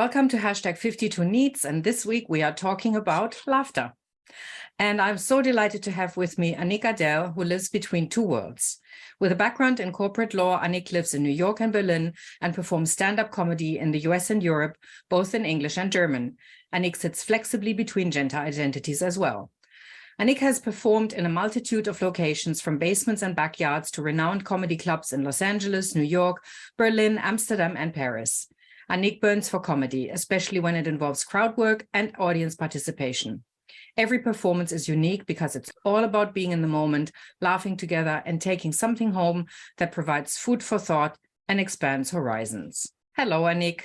Welcome to hashtag 52 Needs, and this week we are talking about laughter. And I'm so delighted to have with me Annick Adelle, who lives between two worlds. With a background in corporate law, Annick lives in New York and Berlin and performs stand-up comedy in the US and Europe, both in English and German. Annick sits flexibly between gender identities as well. Annick has performed in a multitude of locations, from basements and backyards to renowned comedy clubs in Los Angeles, New York, Berlin, Amsterdam, and Paris. Annick burns for comedy, especially when it involves crowd work and audience participation. Every performance is unique because it's all about being in the moment, laughing together, and taking something home that provides food for thought and expands horizons. Hello, Annick.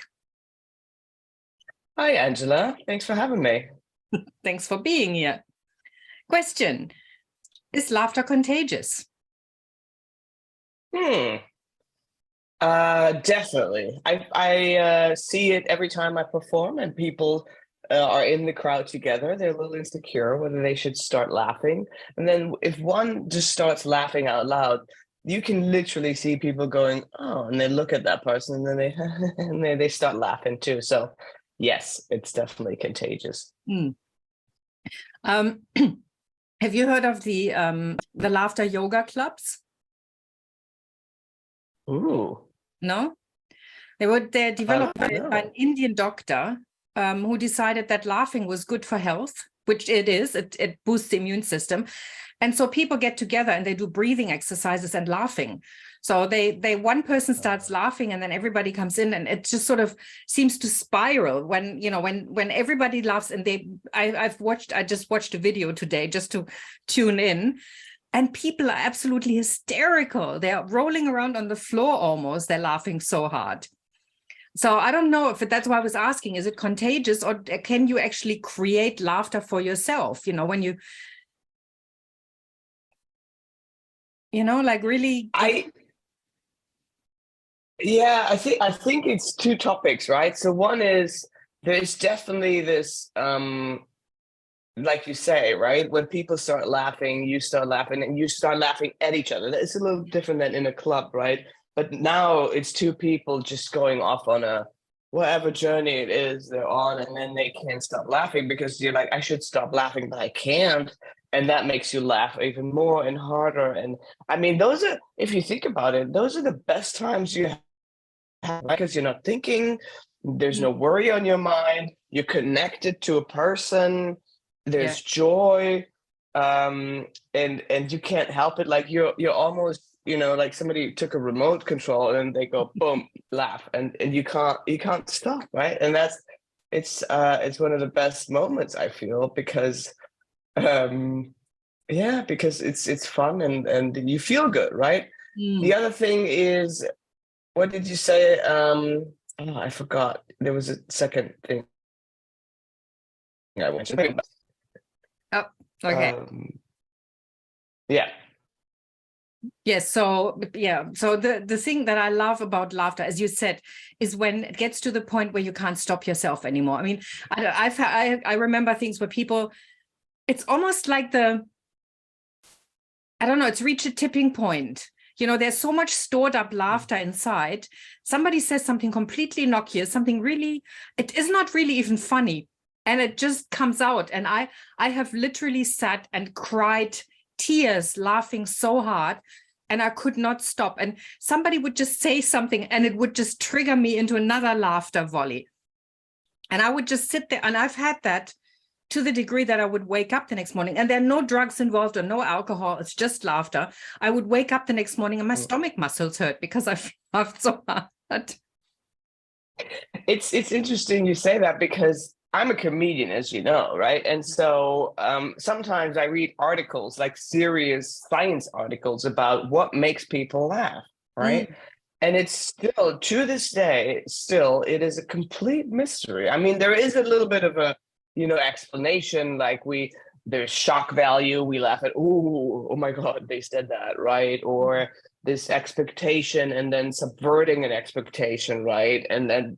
Hi, Angela. Thanks for having me. Thanks for being here. Question: is laughter contagious? Definitely. I see it every time I perform, and people are in the crowd together. They're a little insecure whether they should start laughing. And then if one just starts laughing out loud, you can literally see people going, "Oh," and they look at that person, and then they and they start laughing too. So yes, it's definitely contagious. Have you heard of the laughter yoga clubs? Ooh. No? They're developed by an Indian doctor who decided that laughing was good for health, which it is. It boosts the immune system. And so people get together and they do breathing exercises and laughing. So one person starts laughing and then everybody comes in, and it just sort of seems to spiral when everybody laughs. And I just watched a video today just to tune in. And people are absolutely hysterical. They're rolling around on the floor almost. They're laughing so hard. So I don't know if that's why I was asking, is it contagious, or can you actually create laughter for yourself? When you like really. I think it's two topics, right? So one is there's definitely this like you say, right? When people start laughing, you start laughing, and you start laughing at each other. It's a little different than in a club, right? But now it's two people just going off on a whatever journey it is they're on, and then they can't stop laughing because you're like, I should stop laughing, but I can't. And that makes you laugh even more and harder. And I mean, those are, if you think about it, those are the best times you have, because you're not thinking, there's no worry on your mind, you're connected to a person. There's joy, and you can't help it. Like you're almost, like somebody took a remote control and they go boom, laugh, and you can't stop, right? And it's one of the best moments, I feel, because because it's fun and you feel good, right? The other thing is, what did you say? I forgot. There was a second thing I mentioned. Oh, okay. Yeah. Yes. So the thing that I love about laughter, as you said, is when it gets to the point where you can't stop yourself anymore. I mean, I remember things where people, it's almost like it's reached a tipping point. There's so much stored up laughter inside. Somebody says something completely innocuous, something really, it is not really even funny. And it just comes out. And I have literally sat and cried tears laughing so hard, and I could not stop. And somebody would just say something and it would just trigger me into another laughter volley. And I would just sit there, and I've had that to the degree that I would wake up the next morning, and there are no drugs involved or no alcohol. It's just laughter. I would wake up the next morning and my stomach muscles hurt because I've laughed so hard. It's interesting you say that, because I'm a comedian, as you know, right? And so sometimes I read articles, like serious science articles, about what makes people laugh, right? And it's still, to this day, it is a complete mystery. I mean, there is a little bit of a, explanation, like there's shock value. We laugh at, oh my God, they said that, right? Or this expectation, and then subverting an expectation, right? And then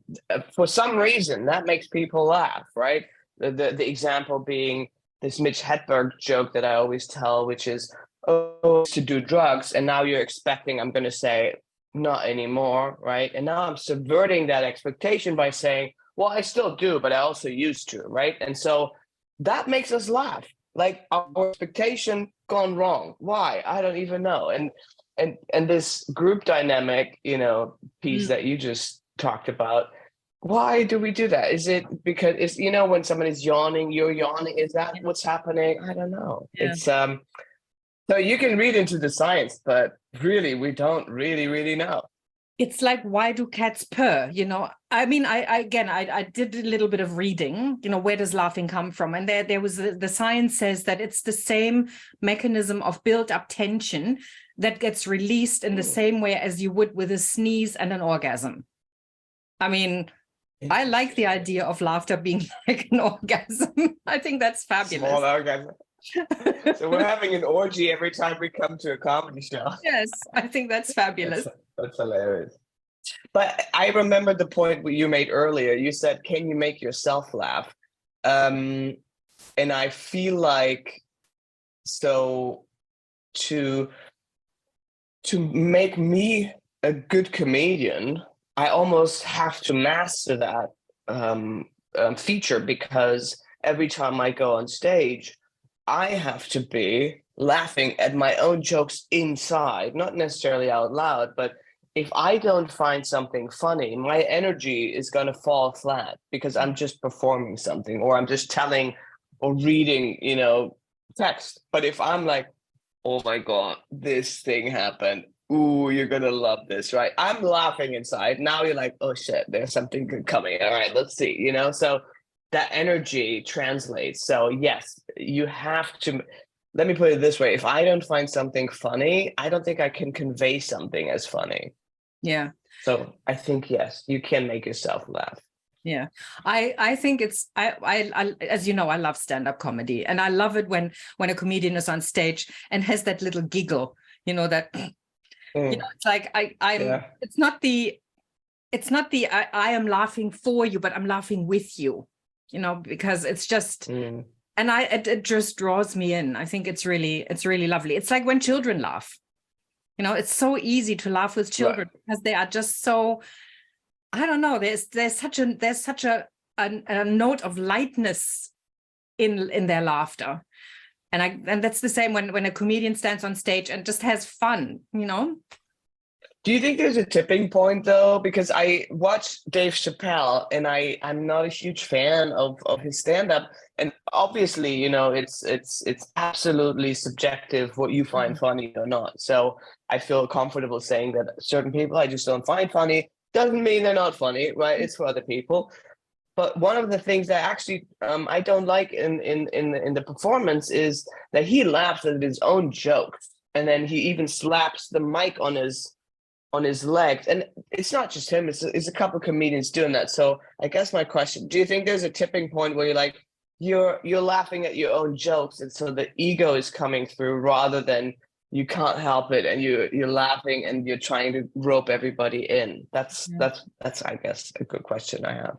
for some reason that makes people laugh, right? The example being this Mitch Hedberg joke that I always tell, which is, oh, to do drugs, and now you're expecting I'm going to say not anymore, right? And now I'm subverting that expectation by saying, Well, I still do, but I also used to, right? And so that makes us laugh. Like our expectation gone wrong. Why? I don't even know. And this group dynamic, piece that you just talked about, why do we do that? Is it because it's, when someone is yawning, you're yawning? Is that what's happening? I don't know. Yeah. It's so you can read into the science, but really we don't really know. It's like, why do cats purr? I mean, I did a little bit of reading, where does laughing come from? And there was the science says that it's the same mechanism of built up tension that gets released in the same way as you would with a sneeze and an orgasm. I mean, I like the idea of laughter being like an orgasm. I think that's fabulous. Small orgasm. So we're having an orgy every time we come to a comedy show. Yes, I think that's fabulous. That's hilarious. But I remember the point you made earlier. You said, can you make yourself laugh? And I feel like, so to make me a good comedian, I almost have to master that feature, because every time I go on stage, I have to be laughing at my own jokes inside, not necessarily out loud, but if I don't find something funny, my energy is going to fall flat because I'm just performing something, or I'm just telling or reading, text. But if I'm like, oh my God, this thing happened. Ooh, you're going to love this, right? I'm laughing inside. Now you're like, oh shit, there's something good coming. All right, let's see, So that energy translates. So yes, you have to, let me put it this way. If I don't find something funny, I don't think I can convey something as funny. Yeah. So I think, yes, you can make yourself laugh. Yeah, I think it's, I as you know, I love stand-up comedy, and I love it when a comedian is on stage and has that little giggle, that, it's like, it's not the I am laughing for you, but I'm laughing with you, because it's just, and it just draws me in. I think it's really lovely. It's like when children laugh, it's so easy to laugh with children, right? Because they are just so, I don't know, there's such a note of lightness in their laughter. And that's the same when a comedian stands on stage and just has fun, Do you think there's a tipping point though? Because I watched Dave Chappelle, and I'm not a huge fan of his stand-up. And obviously, it's absolutely subjective what you find funny or not. So I feel comfortable saying that certain people I just don't find funny. Doesn't mean they're not funny, right? It's for other people. But one of the things that actually I don't like in the performance is that he laughs at his own jokes, and then he even slaps the mic on his legs. And it's not just him, it's a couple of comedians doing that. So I guess my question, do you think there's a tipping point where you're laughing at your own jokes, and so the ego is coming through rather than you can't help it and you're laughing and you're trying to rope everybody in? That's I guess a good question I have.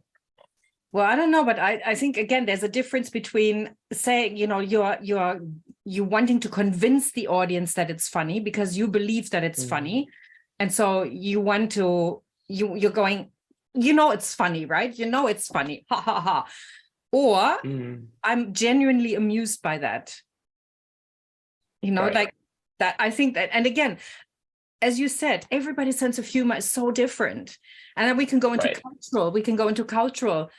Well, I don't know, but I think, again, there's a difference between saying, you wanting to convince the audience that it's funny because you believe that it's funny. And so you want to, you're going, it's funny, right? It's funny. Ha, ha, ha. Or I'm genuinely amused by that. Right. Like that. I think that, and again, as you said, everybody's sense of humor is so different. And then we can go into cultural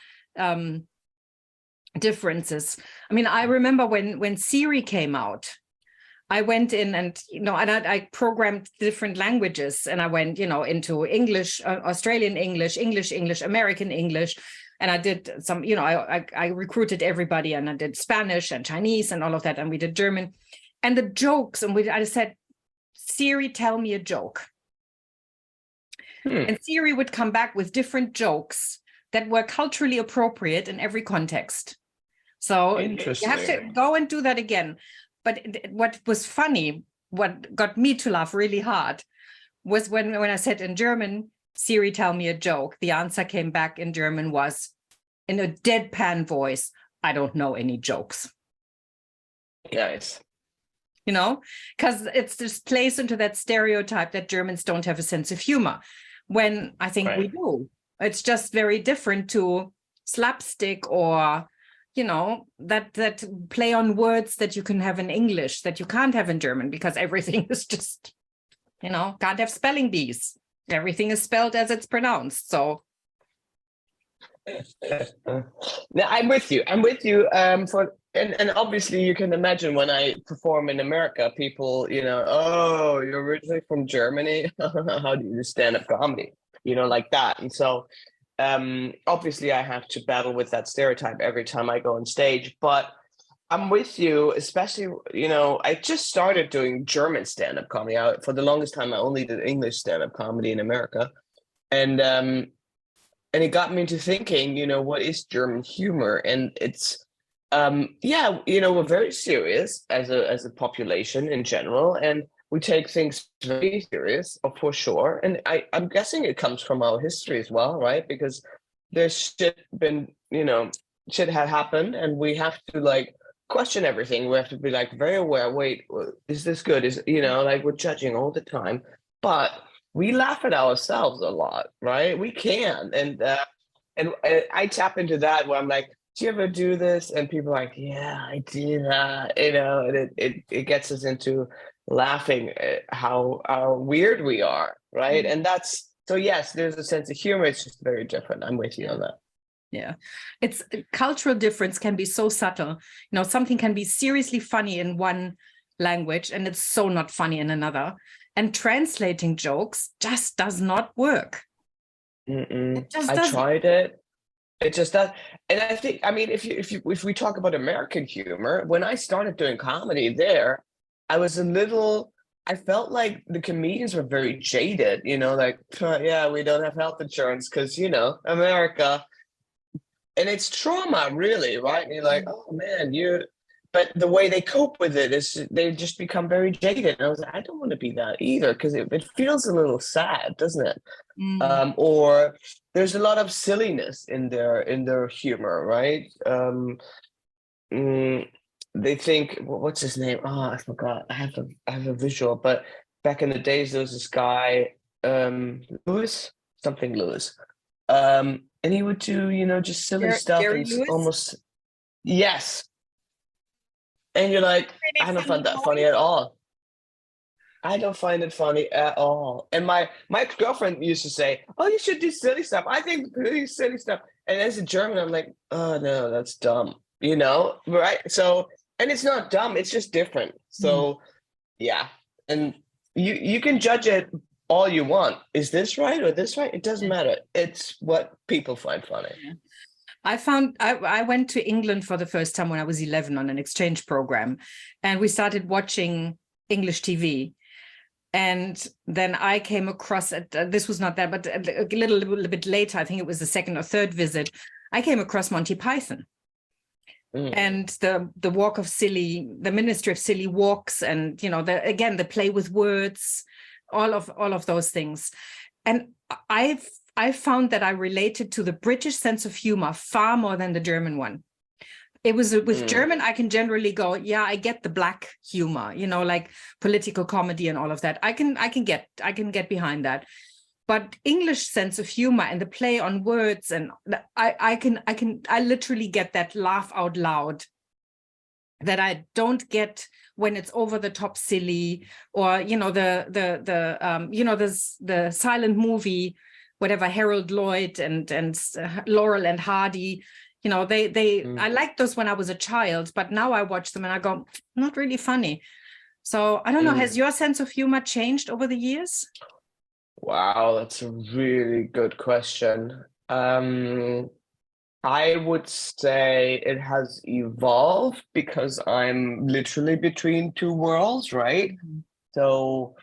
differences. I mean, I remember when Siri came out, I went in and, and I programmed different languages, and I went, into English, Australian English, American English. And I did some, I recruited everybody, and I did Spanish and Chinese and all of that. And we did German and the jokes. And I said, Siri, tell me a joke. And Siri would come back with different jokes that were culturally appropriate in every context. So you have to go and do that again. But what was funny, what got me to laugh really hard, was when I said in German, Siri, tell me a joke. The answer came back in German was, in a deadpan voice, I don't know any jokes. Nice. Because it's just plays into that stereotype that Germans don't have a sense of humor, when I think we do. It's just very different to slapstick or, that play on words that you can have in English that you can't have in German, because everything is just, can't have spelling bees. Everything is spelled as it's pronounced. So Yeah, I'm with you. And obviously you can imagine when I perform in America, people, oh, you're originally from Germany. How do you do stand-up comedy? Like that. And so obviously I have to battle with that stereotype every time I go on stage. But I'm with you, especially, I just started doing German stand-up comedy. For the longest time, I only did English stand-up comedy in America. And it got me into thinking, what is German humor? And it's, we're very serious as a population in general, and we take things very serious, for sure. And I'm guessing it comes from our history as well, right? Because there's shit had happened, and we have to question everything. We have to be very aware. Wait, is this good? We're judging all the time, but we laugh at ourselves a lot, right? We can. And I tap into that where I'm like, do you ever do this? And people are like, yeah, I do that, and it gets us into laughing at how weird we are, right? And so yes, there's a sense of humor. It's just very different. I'm with you on that. Yeah, it's cultural difference can be so subtle. Something can be seriously funny in one language and it's so not funny in another. And translating jokes just does not work. It just doesn't. I tried it. It just does. And I think, if we talk about American humor, when I started doing comedy there, I felt like the comedians were very jaded, yeah, we don't have health insurance because, America. And it's trauma, really, right? And you're like, oh man, but the way they cope with it is they just become very jaded. And I was like, I don't want to be that either, because it feels a little sad, doesn't it? Or there's a lot of silliness in their humor, right? They think, what's his name? Oh, I forgot. I have a visual, but back in the days, there was this guy, Lewis. And he would do, just silly stuff. Jerry And Lewis? almost, yes. And you're like, I don't find that funny at all. I don't find it funny at all. And my girlfriend used to say, oh, you should do silly stuff. I think really silly stuff. And as a German, I'm like, oh, no, that's dumb. Right? So, and it's not dumb. It's just different. So, yeah. And you can judge it all you want. Is this right or this right? It doesn't matter. It's what people find funny. Yeah. I went to England for the first time when I was 11 on an exchange program, and we started watching English TV. And then I came across this was not that, but a little bit later, I think it was the second or third visit, I came across Monty Python. And the walk of silly, the Ministry of Silly Walks, and the play with words, all of those things. And I found that I related to the British sense of humor far more than the German one. It was with German, I can generally go, yeah, I get the black humor, like political comedy and all of that. I can get behind that. But English sense of humor and the play on words, and I literally get that laugh out loud that I don't get when it's over the top silly, or the silent movie, whatever, Harold Lloyd and Laurel and Hardy. I liked those when I was a child, but now I watch them and I go, not really funny. So I don't know, has your sense of humor changed over the years? Wow, that's a really good question. I would say it has evolved because I'm literally between two worlds, right? So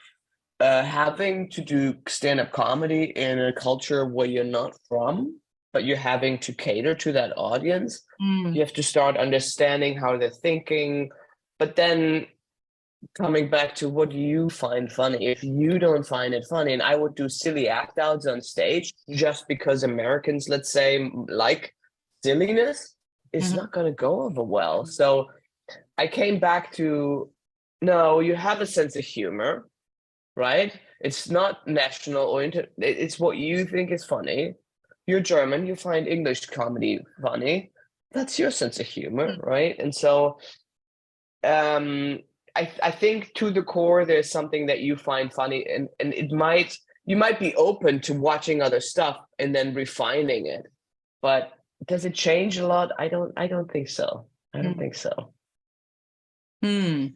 having to do stand-up comedy in a culture where you're not from, but you're having to cater to that audience, you have to start understanding how they're thinking, but then coming back to what you find funny. If you don't find it funny, and I would do silly act outs on stage just because Americans, let's say, like silliness, it's not going to go over well. So I came back to, no, you have a sense of humor, right? It's not national or it's what you think is funny. you're German, you find English comedy funny. That's your sense of humor, Mm. right? And so I think to the core there's something that you find funny, and you might be open to watching other stuff and then refining it. But does it change a lot? I don't think so. I don't Mm. think so. Hmm.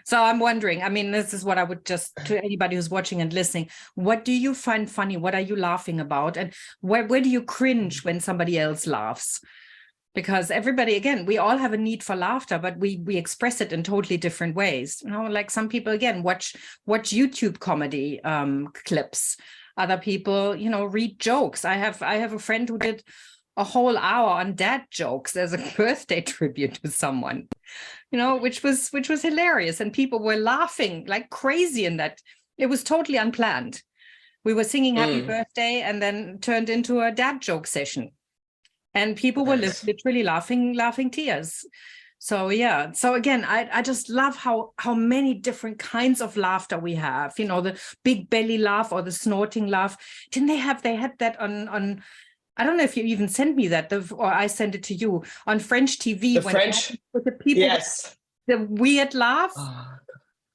So I'm wondering, I mean, this is what I would just, to anybody who's watching and listening, what do you find funny? What are you laughing about? And where do you cringe when somebody else laughs? Because everybody, again, we all have a need for laughter, but we express it in totally different ways. You know, like some people, again, watch YouTube comedy clips. Other people, you know, read jokes. I have a friend who did a whole hour on dad jokes as a birthday tribute to someone, you know, which was hilarious, and people were laughing like crazy in that. It was totally unplanned. We were singing happy birthday and then turned into a dad joke session, and people were Nice. literally laughing tears. So yeah, so again, I just love how many different kinds of laughter we have, you know, the big belly laugh or the snorting laugh. They had that on I don't know if you even sent me that, or I sent it to you on French TV The when they French, had with the people with yes. the weird laugh. Oh,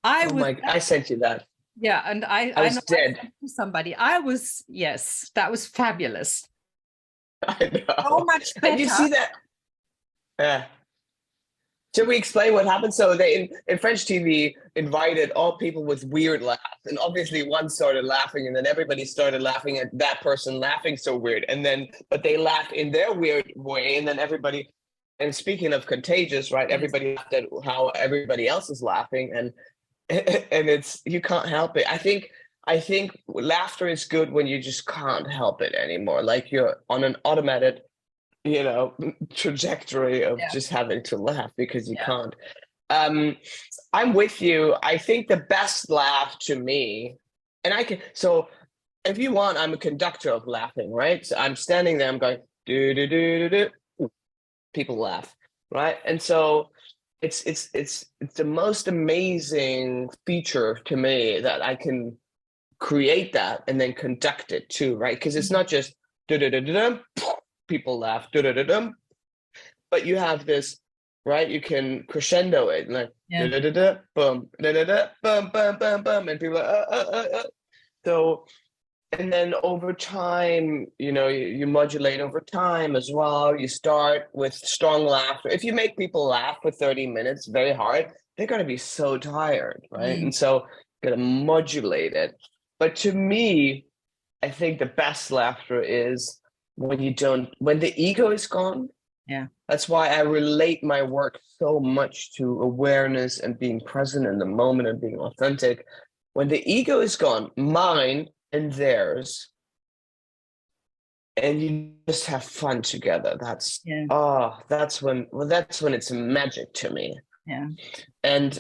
I oh was, my, I sent you that. yeah, and I I know was I dead. sent it to somebody. I was, yes, that was fabulous. I So know. much And you better. see that? Yeah. Should we explain what happened? So they in French TV invited all people with weird laughs, and obviously one started laughing, and then everybody started laughing at that person laughing so weird, and then but they laughed in their weird way, and then everybody. And speaking of contagious, right? Yes. Everybody laughed at how everybody else is laughing, and it's you can't help it. I think laughter is good when you just can't help it anymore. Like you're on an automated trajectory of Yeah. just having to laugh because you Yeah. can't. um I'm with you. I think the best laugh to me, and I can, so if you want, I'm a conductor of laughing, right? So I'm standing there, I'm going do do do do do, people laugh, right? And so it's the most amazing feature to me that I can create that and then conduct it too, right? Because it's not just da da da da, people laugh, da da da da, but you have this, right? You can crescendo it, like Yeah. da da da da, boom, da da da, boom, boom, boom, boom, and people are so. And then over time, you modulate over time as well. You start with strong laughter. If you make people laugh for 30 minutes, very hard, they're going to be so tired, right? And so you're going to modulate it. But to me, I think the best laughter is when the ego is gone. Yeah. That's why I relate my work so much to awareness and being present in the moment and being authentic. When the ego is gone, mine and theirs, and you just have fun together. That's when it's magic to me. Yeah. And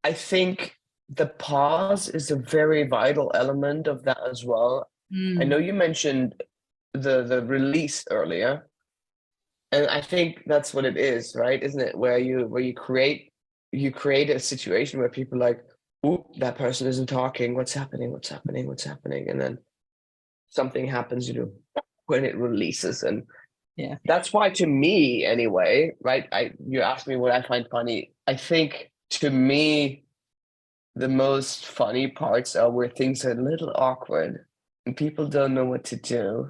I think the pause is a very vital element of that as well. I know you mentioned the release earlier, and I think that's what it is, right? Isn't it? Where you create a situation where people are like, "Ooh, that person isn't talking. What's happening? What's happening? What's happening?" And then something happens, when it releases. And Yeah. that's why, to me anyway, right? You asked me what I find funny. I think to me, the most funny parts are where things are a little awkward and people don't know what to do.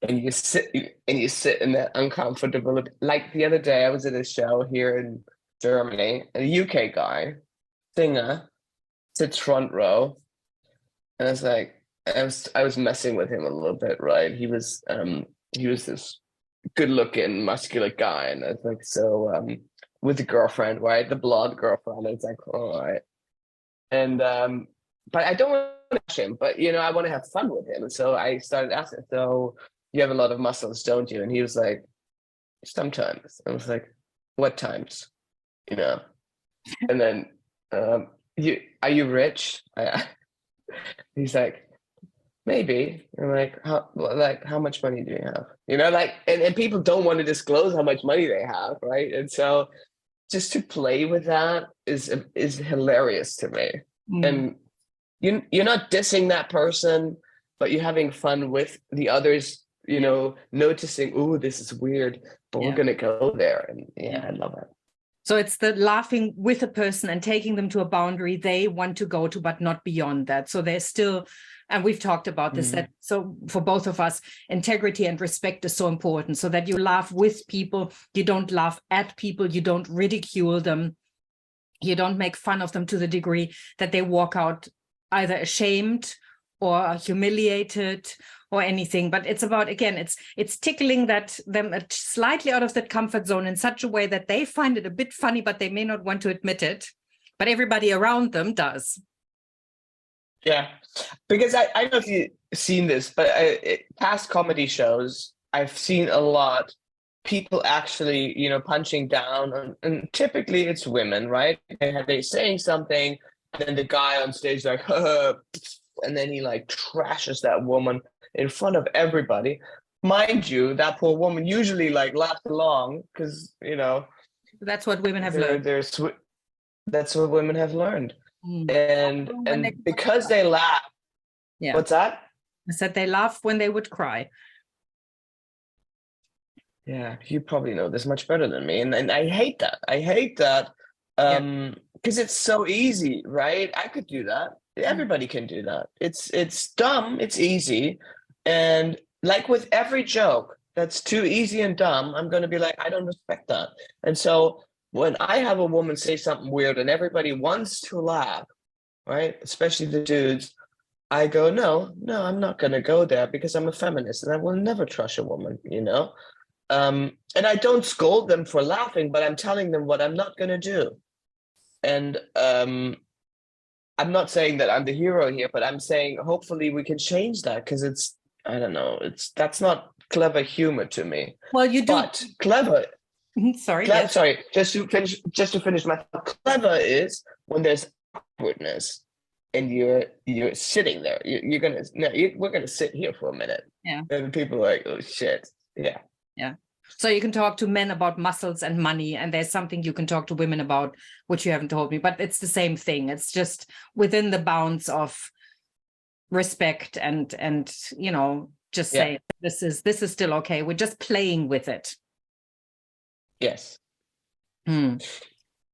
And you sit in that uncomfortable. Like the other day, I was at a show here in Germany, and a UK guy, singer, sits front row, and I was like, I was messing with him a little bit, right? He was this good-looking, muscular guy, and I was like, so with the girlfriend, right? The blonde girlfriend. I was like, all right, and but I don't want to bash him, but I want to have fun with him, and so I started asking, so you have a lot of muscles, don't you? And he was like, sometimes. I was like, what times? And then are you rich? He's like, maybe. I'm like, how much money do you have? And people don't want to disclose how much money they have, right? And so just to play with that is hilarious to me. And you're not dissing that person. but you're having fun with the others, you know, noticing, oh, this is weird, but we're going to go there. And I love it. So it's the laughing with a person and taking them to a boundary they want to go to, but not beyond that. So there's still, and we've talked about this, that so for both of us, integrity and respect is so important, so that you laugh with people, you don't laugh at people, you don't ridicule them, you don't make fun of them to the degree that they walk out either ashamed or humiliated or anything. But it's about, again, it's tickling them slightly out of that comfort zone in such a way that they find it a bit funny, but they may not want to admit it, but everybody around them does. Yeah, because I don't know if you've seen this, but past comedy shows, I've seen a lot people actually, you know, punching down, and typically it's women, right? And they're saying something, and then the guy on stage like, and then he like trashes that woman in front of everybody. Mind you, that poor woman usually like laughs along because, you know, that's what women have learned. That's what women have learned. And because they laugh. Yeah. What's that? I said they laugh when they would cry. Yeah, you probably know this much better than me. And I hate that. I hate that because it's so easy, right? I could do that. Everybody can do that. It's dumb. It's easy. And like with every joke that's too easy and dumb, I'm going to be like, I don't respect that. And so when I have a woman say something weird and everybody wants to laugh, right? Especially the dudes, I go, no, I'm not going to go there because I'm a feminist and I will never trash a woman, you know? And I don't scold them for laughing, but I'm telling them what I'm not going to do. And I'm not saying that I'm the hero here, but I'm saying hopefully we can change that, because it's, I don't know, that's not clever humor to me. Well, you do. But clever. Sorry. Yes. Sorry, just to finish my thought. Clever is when there's awkwardness and you're sitting there. We're gonna sit here for a minute. Yeah. And people are like, oh shit. Yeah. Yeah. So you can talk to men about muscles and money, and there's something you can talk to women about, which you haven't told me, but it's the same thing. It's just within the bounds of respect and you know, just say this is still okay. We're just playing with it. Yes.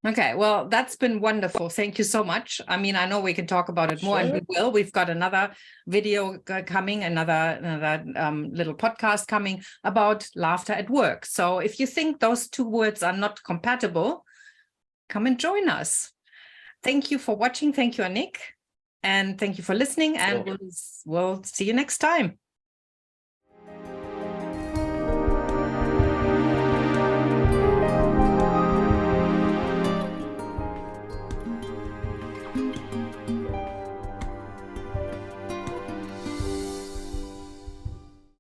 Okay, well, that's been wonderful. Thank you so much. I mean, I know we can talk about it more, and we will. We've got another video coming, another little podcast coming about laughter at work. So if you think those two words are not compatible, come and join us. Thank you for watching. Thank you, Annick. And thank you for listening. And we'll see you next time.